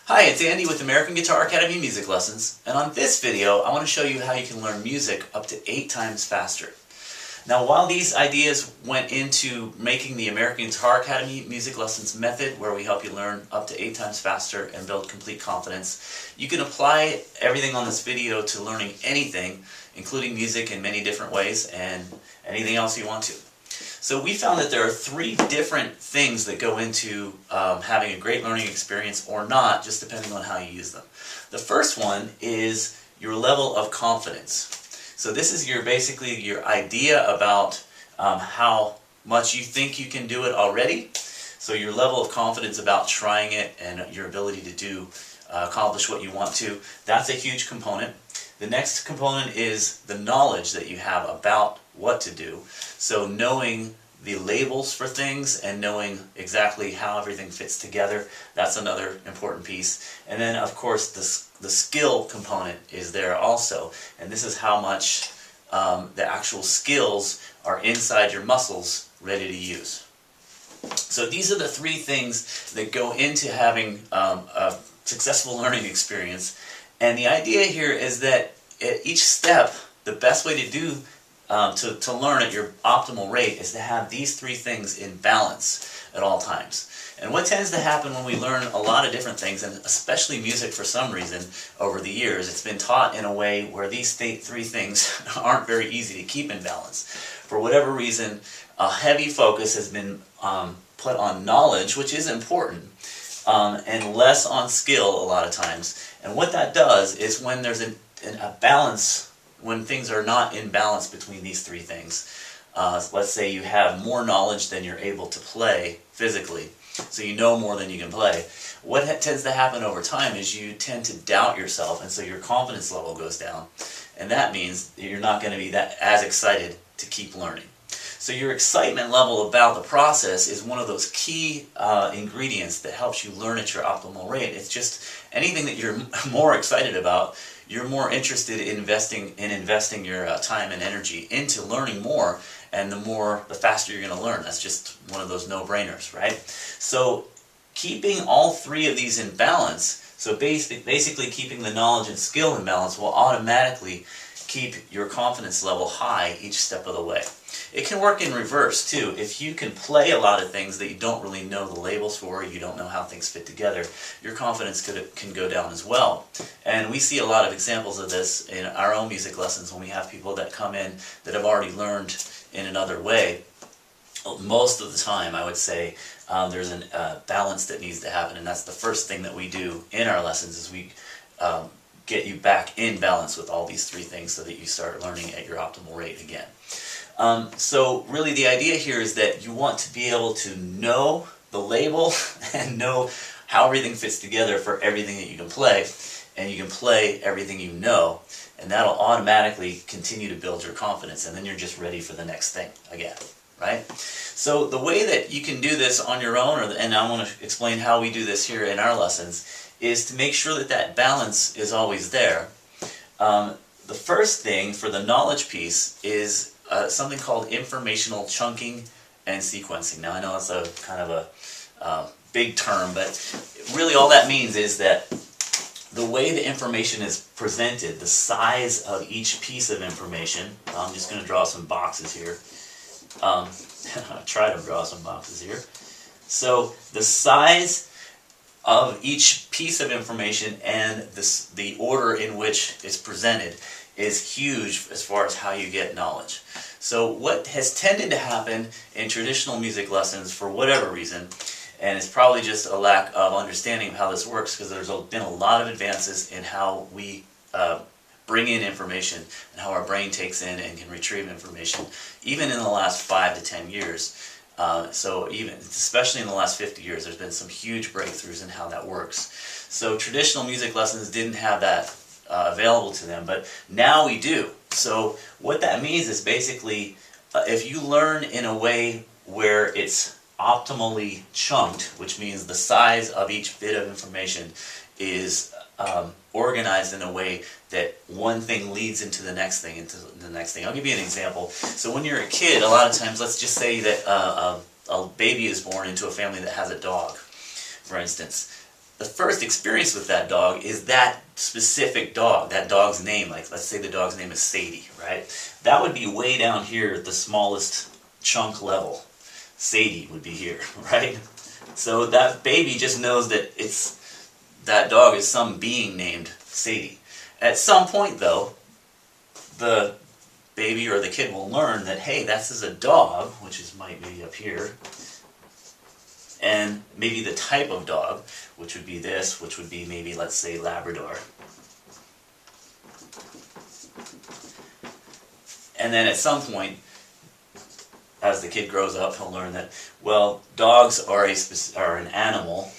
Hi, it's Andy with American Guitar Academy Music Lessons, and on this video I want to show you how you can learn music up to 8 times faster. Now, while these ideas went into making the American Guitar Academy Music Lessons method, where we help you learn up to 8 times faster and build complete confidence, you can apply everything on this video to learning anything, including music in many different ways and anything else you want to. So we found that there are 3 different things that go into having a great learning experience or not, just depending on how you use them. The first one is your level of confidence. So this is basically your idea about how much you think you can do it already. So your level of confidence about trying it and your ability to accomplish what you want to. That's a huge component. The next component is the knowledge that you have about what to do. So knowing the labels for things and knowing exactly how everything fits together, that's another important piece. And then of course the skill component is there also. And this is how much the actual skills are inside your muscles ready to use. So these are the 3 things that go into having a successful learning experience. And the idea here is that at each step, the best way to do to learn at your optimal rate is to have these 3 things in balance at all times. And what tends to happen when we learn a lot of different things, and especially music for some reason over the years, it's been taught in a way where these 3 things aren't very easy to keep in balance. For whatever reason, a heavy focus has been put on knowledge, which is important, and less on skill a lot of times. And what that does is when there's a balance, when things are not in balance between these 3 things, let's say you have more knowledge than you're able to play physically, so you know more than you can play, what tends to happen over time is you tend to doubt yourself, and so your confidence level goes down, and that means you're not going to be as excited to keep learning. So your excitement level about the process is one of those key ingredients that helps you learn at your optimal rate. It's just anything that you're more excited about, you're more interested in investing your time and energy into learning more, and the faster you're going to learn. That's just one of those no-brainers, right? So keeping all 3 of these in balance, so basically keeping the knowledge and skill in balance, will automatically keep your confidence level high each step of the way. It can work in reverse too. If you can play a lot of things that you don't really know the labels for, you don't know how things fit together, your confidence can go down as well. And we see a lot of examples of this in our own music lessons when we have people that come in that have already learned in another way. Most of the time, I would say, there's a balance that needs to happen, and that's the first thing that we do in our lessons is we get you back in balance with all these 3 things so that you start learning at your optimal rate again. So really the idea here is that you want to be able to know the label and know how everything fits together for everything that you can play, and you can play everything you know, and that'll automatically continue to build your confidence, and then you're just ready for the next thing again, right? So the way that you can do this on your own, and I want to explain how we do this here in our lessons, is to make sure that that balance is always there. The first thing for the knowledge piece is something called informational chunking and sequencing. Now I know that's a kind of a big term, but really all that means is that the way the information is presented, the size of each piece of information, I'm just going to draw some boxes here. Try to draw some boxes here. So the size of each piece of information and the order in which it's presented is huge as far as how you get knowledge. So what has tended to happen in traditional music lessons for whatever reason, and it's probably just a lack of understanding of how this works, because there's been a lot of advances in how we bring in information and how our brain takes in and can retrieve information, even in the last 5 to 10 years. So especially in the last 50 years, there's been some huge breakthroughs in how that works. So traditional music lessons didn't have that available to them, but now we do. So what that means is basically if you learn in a way where it's optimally chunked, which means the size of each bit of information is organized in a way that one thing leads into the next thing, I'll give you an example. So when you're a kid, a lot of times, let's just say that a baby is born into a family that has a dog, for instance. the first experience with that dog is that specific dog, that dog's name. Like, let's say the dog's name is Sadie, right? That would be way down here at the smallest chunk level. Sadie would be here, right? So that baby just knows that that dog is some being named Sadie. At some point, though, the baby or the kid will learn that, hey, this is a dog, which might be up here, and maybe the type of dog, which would be this, which would be maybe, let's say, Labrador. And then at some point, as the kid grows up, he'll learn that, well, dogs are an animal,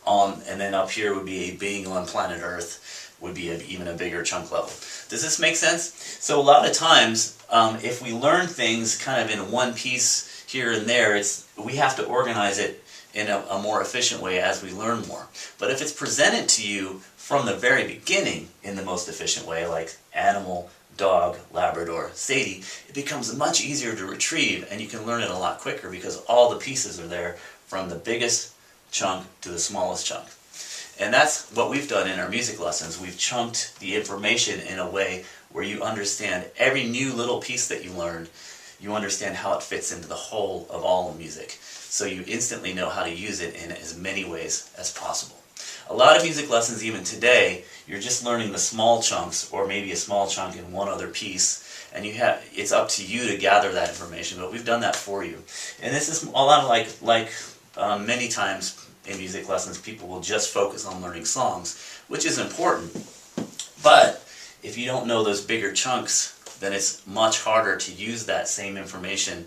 and then up here would be a being on planet Earth, would be even a bigger chunk level. Does this make sense? So a lot of times, if we learn things kind of in one piece here and there, we have to organize it in a more efficient way as we learn more. But if it's presented to you from the very beginning in the most efficient way, like animal, dog, Labrador, Sadie, it becomes much easier to retrieve, and you can learn it a lot quicker because all the pieces are there from the biggest chunk to the smallest chunk. And that's what we've done in our music lessons. We've chunked the information in a way where you understand every new little piece that you learned, you understand how it fits into the whole of all of music. So you instantly know how to use it in as many ways as possible. A lot of music lessons, even today, you're just learning the small chunks, or maybe a small chunk in one other piece, and it's up to you to gather that information, but we've done that for you. And this is a lot like many times in music lessons, people will just focus on learning songs, which is important, but if you don't know those bigger chunks, then it's much harder to use that same information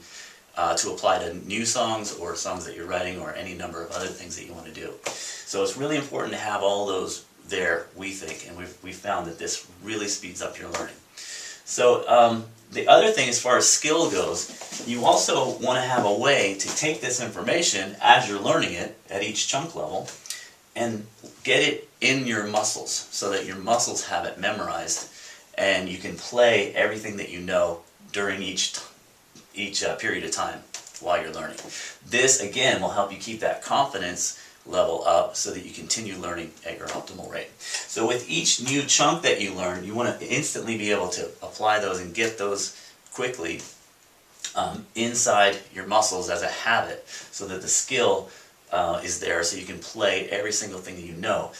to apply to new songs or songs that you're writing or any number of other things that you want to do. So it's really important to have all those there, we think, and we've found that this really speeds up your learning. So the other thing as far as skill goes, you also want to have a way to take this information as you're learning it at each chunk level and get it in your muscles so that your muscles have it memorized and you can play everything that you know during each period of time while you're learning. This, again, will help you keep that confidence level up so that you continue learning at your optimal rate. So with each new chunk that you learn, you want to instantly be able to apply those and get those quickly inside your muscles as a habit so that the skill is there so you can play every single thing that you know.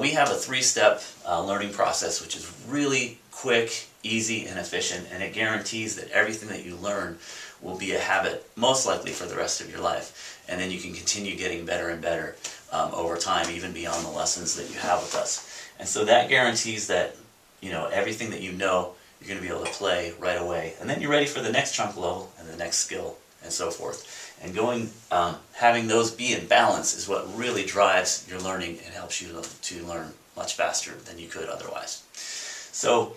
We have a 3-step learning process which is really quick, easy, and efficient, and it guarantees that everything that you learn will be a habit most likely for the rest of your life, and then you can continue getting better and better over time, even beyond the lessons that you have with us. And so that guarantees that everything that you know you're going to be able to play right away, and then you're ready for the next chunk level and the next skill and so forth. And having those be in balance is what really drives your learning and helps you to learn much faster than you could otherwise. So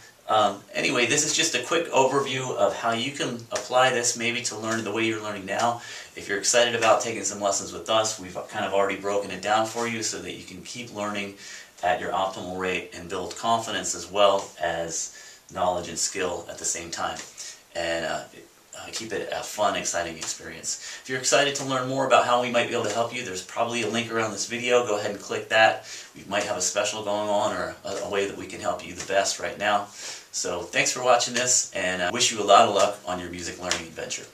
anyway, this is just a quick overview of how you can apply this maybe to learn the way you're learning now. If you're excited about taking some lessons with us, we've kind of already broken it down for you so that you can keep learning at your optimal rate and build confidence as well as knowledge and skill at the same time. And keep it a fun, exciting experience. If you're excited to learn more about how we might be able to help you, there's probably a link around this video. Go ahead and click that. We might have a special going on or a way that we can help you the best right now. So thanks for watching this, and wish you a lot of luck on your music learning adventure.